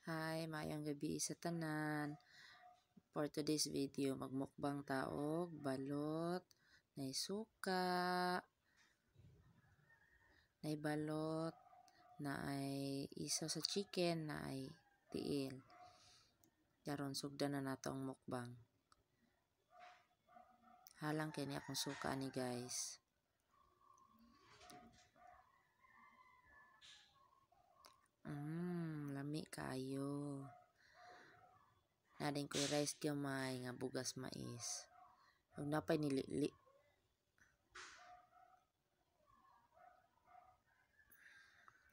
Hi, maayong gabi sa tanan. For today's video, magmukbang taog, balot, nay suka, nay balot, na ay isaw sa chicken, na ay tiil. Karon sugdan na nato ang mukbang. Halang kay ni akong suka ni guys. Lami kayo. Nading ko'y rice gamay nga bugas mais. Huwag napay nilili.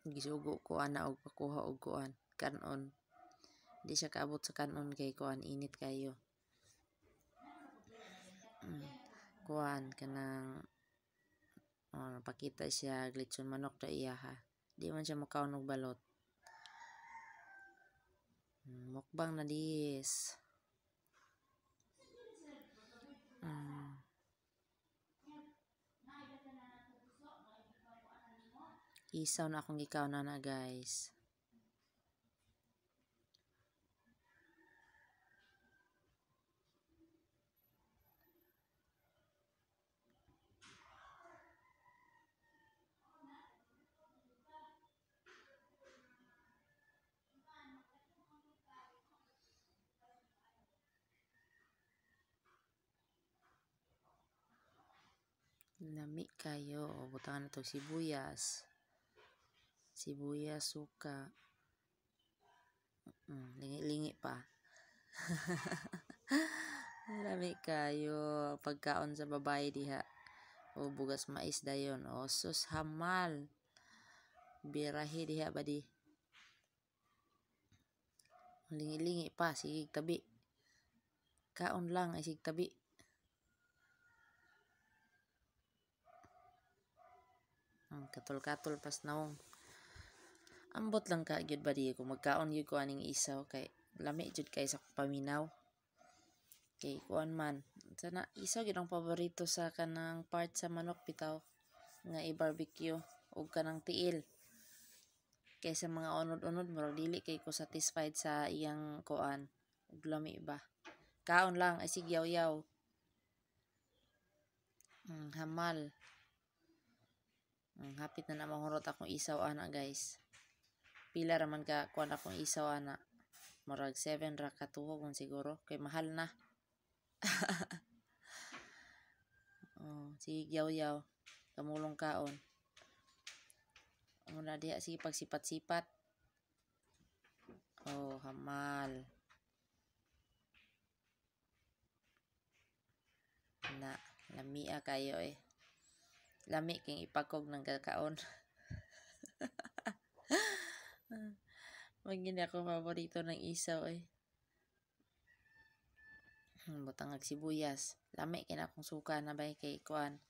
Gisugo ko ana og pakuha og kuan kanon. Di siya kaabot sa kanon kay kuan init kayo. Kuan kanang napakita siya glitson manok da iya ha. Di man siya makaon og balot. Mukbang na dis. Isaw na akong gikaw na guys. Lami kayo. Butangan na ito sibuyas. Sibuyas, suka. Lingi-lingi pa. Lami kayo. Pagkaon sa babae diha. O bugas mais dayon. O sus hamal. Birahi diha ba di. Lingi-lingi pa. Sige tabi. Kaon lang ay sige tabi. Katol-katol pas naong. Ambot lang ka gyud ba di kung magkaon gyud ko aning isaw kay lami jud kay sa paminaw. Kay kuan man sana isaw gyud ang paborito sa kanang part sa manok bitaw nga i-barbecue ug kanang tiil. Kay sa mga unod-unod murag dili kay ko satisfied sa iyang kuan ug lami ba. Kaon lang ay sige yaw-yaw. Hamal. Hapit na mahurot akong isaw ana guys. Pila raman ka kuan akong isaw ana. Murag 7 ra ka tuhog siguro kay mahal na. Sige yaw-yaw. Kamulong kaon. Muna diha sige pagsipat-sipat. Hamal. Na lamia kayo eh. Lami king ipakog ng kakaon. Maging ako paborito ng isaw eh. Butang sibuyas. Lami kin akong suka na bay kay kuan.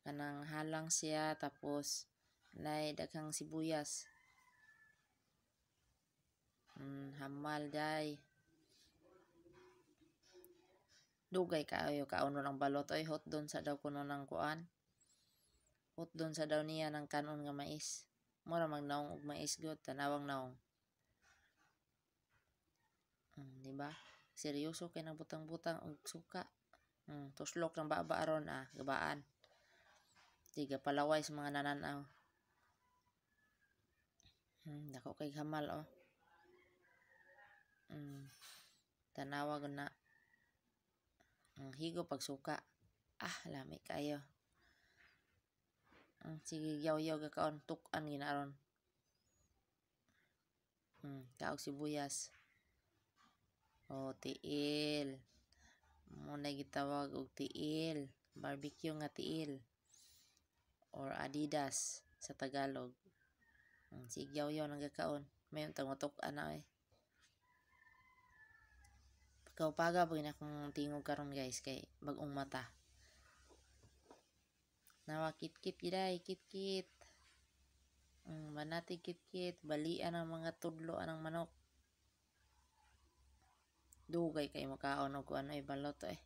Kanang halang siya tapos nay daghang sibuyas. Hamal day. Dugay kaayo kauno ng balot oy hot doon sa daw kuno ng kuan. Hot doon sa daw niya ng kanon nga mais. Mura magnaong og mais god tanawang naong. Diba? Seryoso kay nang butang-butang og suka. Tuslok ng baba aron gabaan. Tiga palaway sa mga nananaw. Dako kay hamal Tanawa na. Higo pag suka. Lami kayo. Sige yaw-yaw gakaon tuk-an ginaron. Kaog sibuyas. Tiil. Muna gitawag og tiil. Barbecue nga tiil. Or Adidas sa Tagalog. Sige yaw-yaw nang gakaon. Mayon tuk-an na eh. Pagkaw-paga pag akong tingog karon guys kay bagong mata. Nawa kit-kit giday, kit-kit. Banati kit-kit, balian ang mga tudlo anang manok. Dugay kay makaon og kuan ay balot eh.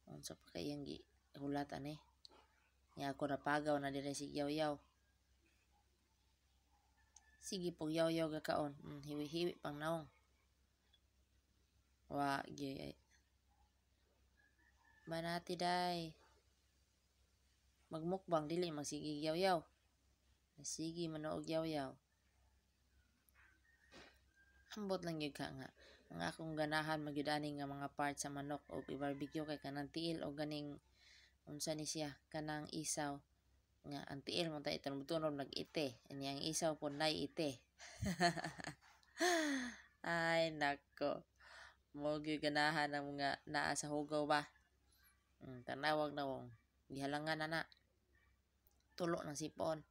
Unsa pa kay yang gihulatan eh. Nya ako napagaw na dire si yaw-yaw. Sige po yaw-yaw gakaon. Hiwi-hiwi pang naong. Wa gyud ay. Banati day. Magmukbang dili magsige yaw-yaw. Sige manoog yaw-yaw. Ambot lang gyud ka nga. Ang akong ganahan magyud ani nga mga parts sa manok o i-barbecue kay kanang tiil o ganing unsa ni siya kanang isaw nga ang tiil mo ta itunog nag-ite. Ani ang isaw po nay ite. Ay nako. Mo gyud ganahan ang mga naa sa hugaw ba. Tanawag na wong gihalangan na tulo ng sipon.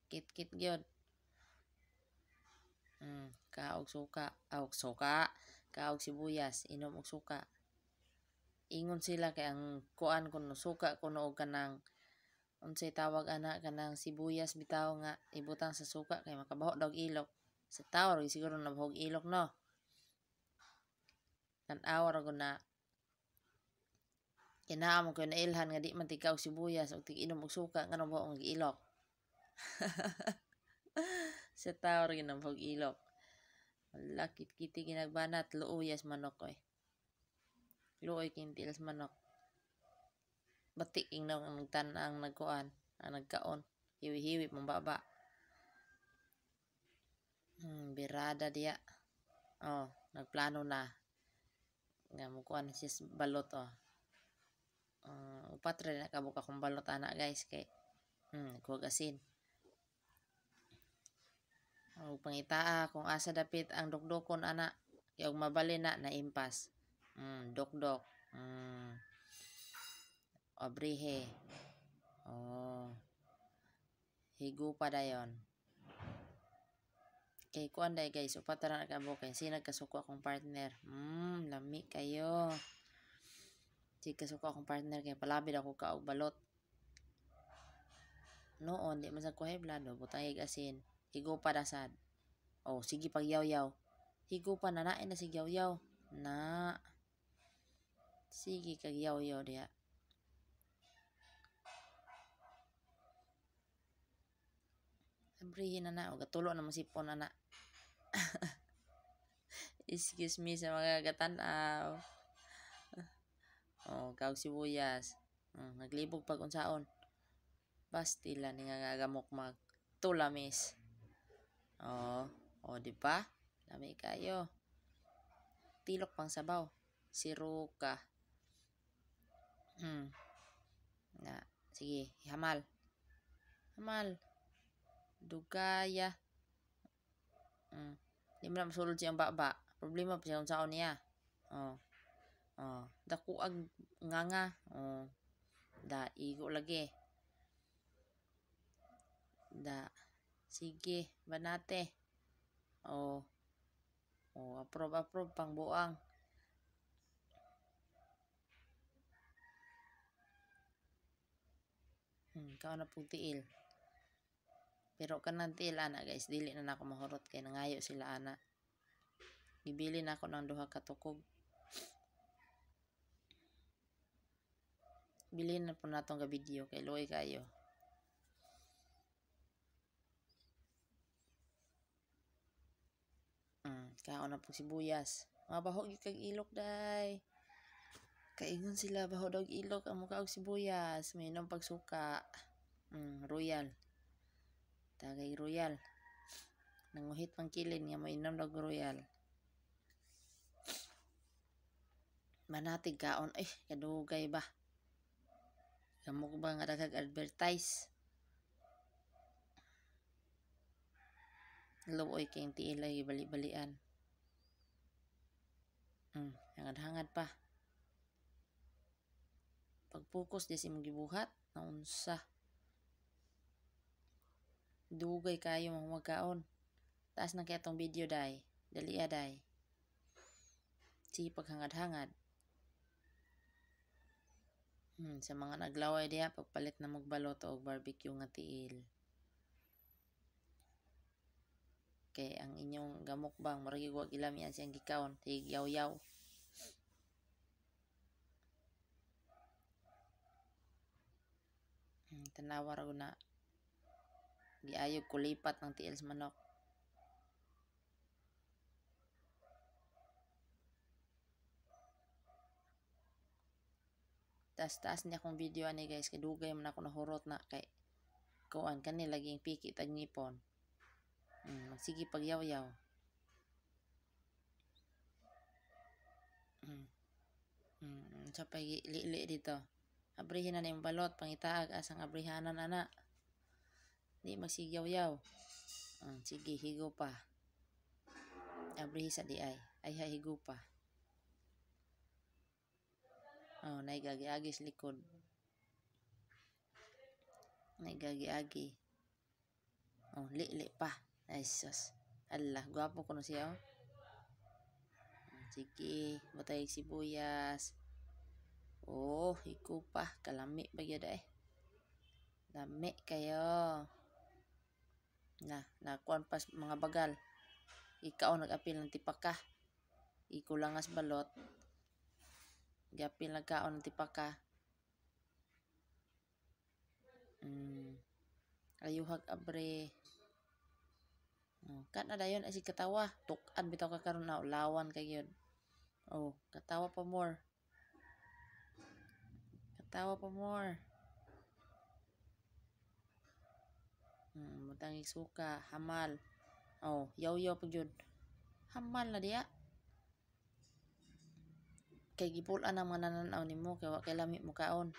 Kit-kit gyud. Kaog suka, kaog sibuyas, inom og suka. Ingon sila kay ang kuan kuno suka kuno og kanang unsay tawag ana kanang sibuyas bitaw nga ibutang sa suka kay makabaho daw ilok. Sa tawag siguro nabahog ilok no. Tan-aw ra gud na kinaamo ko na ilhan nga di man tikaw sibuyas og tig-inom og suka nga nabaho ang ilok. Sa tawag ra ginabahog ilok. Wala kit-kiti ginagbanat luuyas manok oy. Luoy kintilas manok. Batik ing nang nagtan-ang nagkuan, ang nagkaon. Hiwi-hiwi mambaba. Birada diya. Oh, nagplano na. Nga mo kuan siya balot oh. Upat rin nakabuk akong balot ana guys kay kuwag asin. Pangitaa kung asa dapit ang dukdukon ana kay og mabali na naimpas. Dok-dok. Obrihe. Oh. Higo pa dayon. Kay kuan day guys, upat ra nakabuk kay sinag kasuko akong partner. Lami kayo. Sige kasuko akong partner kay palabid ako ka og balot. Noon di man sa kuhay blado butang ig asin. Higo pa dasad. Oh, sige pag yaw-yaw. Higo pa na nain na si yaw-yaw. Na. Sige kag yaw-yaw diha. Sabrihin na o gatulo na masipon na. Excuse me sa mga gatanaw. Oh, kaog sibuyas. Naglibog pag unsaon. Pastila ni nga gamok mag tulamis. Oh, di ba? Lami kayo. Tilok pang sabaw. Siruka. Na, sige, hamal. Hamal. Dugaya. Di mo na masulod siyang baba. Problema pa siya kung saan niya. Dakuag nga. Da, igo lagi. Da, sige, banate. Approve pang buang. Kao na pong tiil. Pero kanang tiil ana guys, dili na nako mahurot kay nangayo sila ana. Gibili na ako ng duha ka tukog. Bilhin na po natong ga video kay luoy kayo. Kao na po sibuyas. Mabahog yung kag ilok day. Kaingon sila baho daw ilok ang mukha og sibuyas. May inom pagsuka. Royal. Tagay royal. Nanguhit pang kilin nga may inom daw royal. Manatig kaon. Ay, kadugay ba? Kamuk ba nga dagag advertise? Luoy kayong tiilay bali-balian. Hangad-hangad pa. Pag-focus di si mong gibuhat na unsa. Dugay kayo mga magkaon. Taas na kaya tong video day. Dali day. Sige paghangad-hangad. Sa mga naglaway diya pagpalit na magbalot o barbecue nga tiil. Kay ang inyong gamukbang maragi wag ilamian siyang gikaon. Tig yaw-yaw. Tanawar ako na giayog kulipat ng tiil sa manok. taas niya akong video ani guys, kay dugay man ako nahurot na kay kuan kani laging piki tag ngipon. Sige pagyaw-yaw. Sa pagili dito. Abrihin na yung balot, pangitaag asang abrihanan ana. Di magsigyaw-yaw. Sige, higo pa. Abrihi sa di ay. Ay higo pa. Naigagi-agi sa likod. Naigagi-agi. Li pa. Ay sus. Allah, gwapo ko na siya. Sige, batay sibuyas. Higo pa. Kalami ba yun eh. Lami kayo. Nakuan pas mga bagal. Ikaw nag-apil ng tipaka. Ikulangas balot. Gapil nagkaon ng tipaka. Ayuhag abre. Kat na dayon ay si katawa. Tukan bitaw ka karon na ulawan kay yun. Katawa pa more. Katawa pa more. Mutangig suka, hamal. Yaw-yaw pa yun. Hamal na diya. Kay gipulan ang mga nananaw nimo kay wa kay lami mo kaon.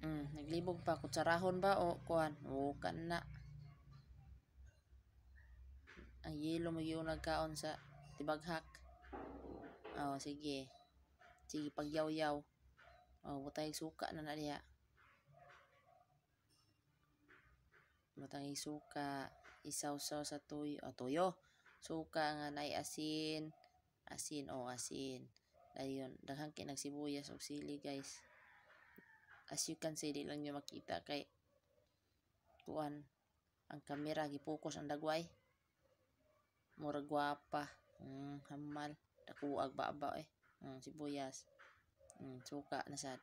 Naglibog pa kutsarahon ba o kuan? Kana. Ang yelo mo yung nagkaon sa tibaghak. Sige. Sige pagyaw-yaw. Butay suka na diya. Butay suka, isaw-saw sa tuyo. Suka nga nay asin. Asin. Dayon, daghang kinagsibuyas og sili guys. As you can see, di lang nyo makita kay kuan ang kamera gipokus ang dagway. Murag gwapa. Hamal. Dakuag ba eh. Sibuyas. Suka na sad.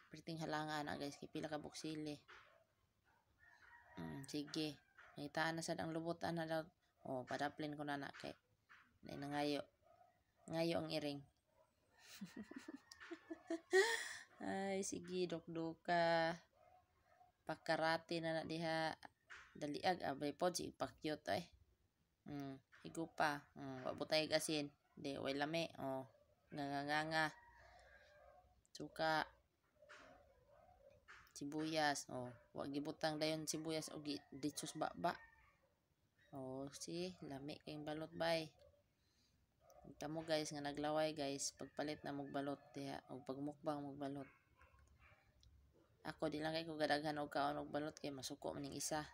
Perting halangan na guys, kay pila ka buksili. Sige. Nangitaan na sad ang lubutan na daw. Padaplin ko na kay nangayo. Ngayo ang iring. Ay, sige, dok-doka. Pakarati na diha. Daliag, abay po, si pakyot eh. Higo pa. Wabutay asin. Di, way lami. Nga. Suka. Sibuyas. Wag gibutang dayon sibuyas o ditsos ba. Si, lami kayong balot bay. Kamo guys nga naglaway guys, pagpalit na magbalot diha o pagmukbang magbalot. Ako di lang kay ko gadaghan og kaon og balot kay masuko maning isa.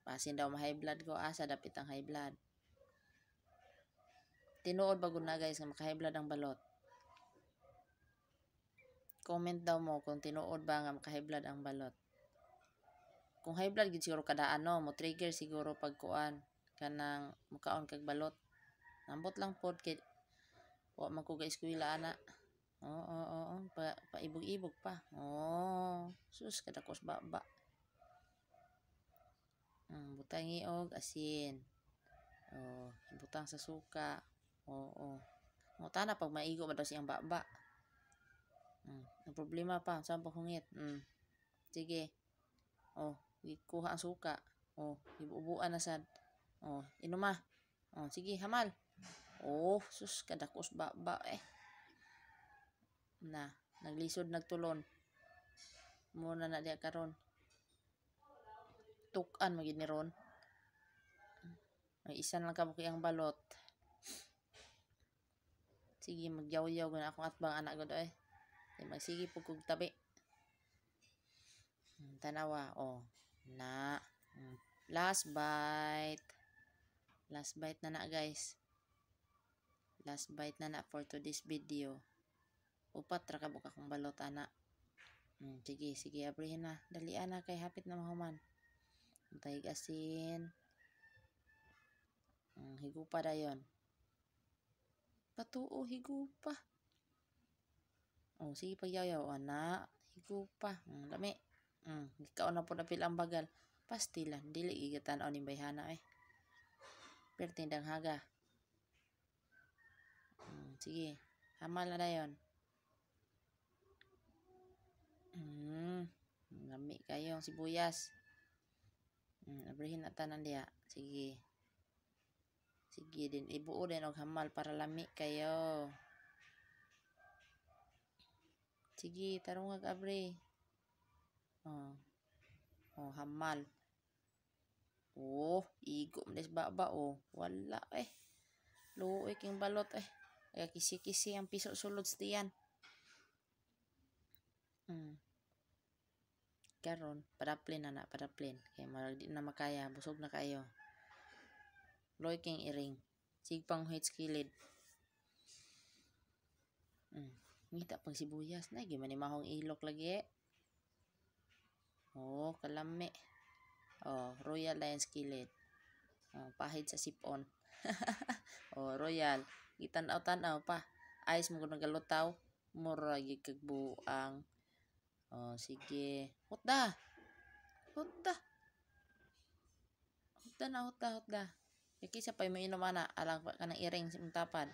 Pasin daw ma-high blood ko, asa dapit ang high blood. Tinuod ba gud na guys nga maka-high blood ang balot? Comment daw mo kung tinuod ba nga maka-high blood ang balot. Kung high blood gid siguro kada mo trigger siguro pagkuan kanang mukaon kag balot. Nambot lang pod kay wa man ko ga-eskwela ana. Paibog-ibog pa. Sus kadakos baba. Butang iog asin. Butang sa suka. Tana pag maigo ba daw siyang baba. Ang problema pa sa paghungit. Sige. Kuha ang suka. Ibubuan na sad. Inuma. Sige, hamal. Sus, kadakos baba eh. Naglisod nagtulon. Muna na diya karon. Tukan magid ni ron. Isa lang kabuki ang balot. Sige, magyaw-yaw gud akong atbang anak gud eh. Magsige pug kog tabi. Tanawa. Last bite. Last bite na guys. Last bite na for today's video. Upat ra ka buka kong balot ana. Sige, abrihin na. Dalian na kay hapit na mahuman. Tayig asin. Higo pa dayon. Patuo, higo pa. Sige pagyaw-yaw ana. Higo pa. Lami. Ikaw na po na pilang bagal. Pastilan. Dili gigatan o ni bayhana eh. Pertindang haga. Sige. Hamal na dayon. Lami kayo ang sibuyas. Abrihin na tanan diha. Sige. Sige din. Ibuo din og hamal para lami kayo. Sige, tarong abri. Hamal. Igo des baba Wala Luoy king balot Kaya kisi-kisi ang piso sulod sa tiyan. Karon, padaplin na padaplin. Kaya marag di na makaya, busog na kayo. Luoy king iring. Sigpang hits kilid. Ngita pang sibuyas. Nagi man mahong ilok lagi. Kalami. Royal Lions kilid. Pahid sa sipon. Royal. Itanaw-tanaw pa. Ayos mo kung nagalutaw. Mura gikagbuang. Sige. Hutda. Hutda na. Kisa pa mo inom ana. Alang ka ng iring sa tapad.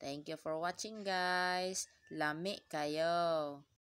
Thank you for watching guys. Lami kayo.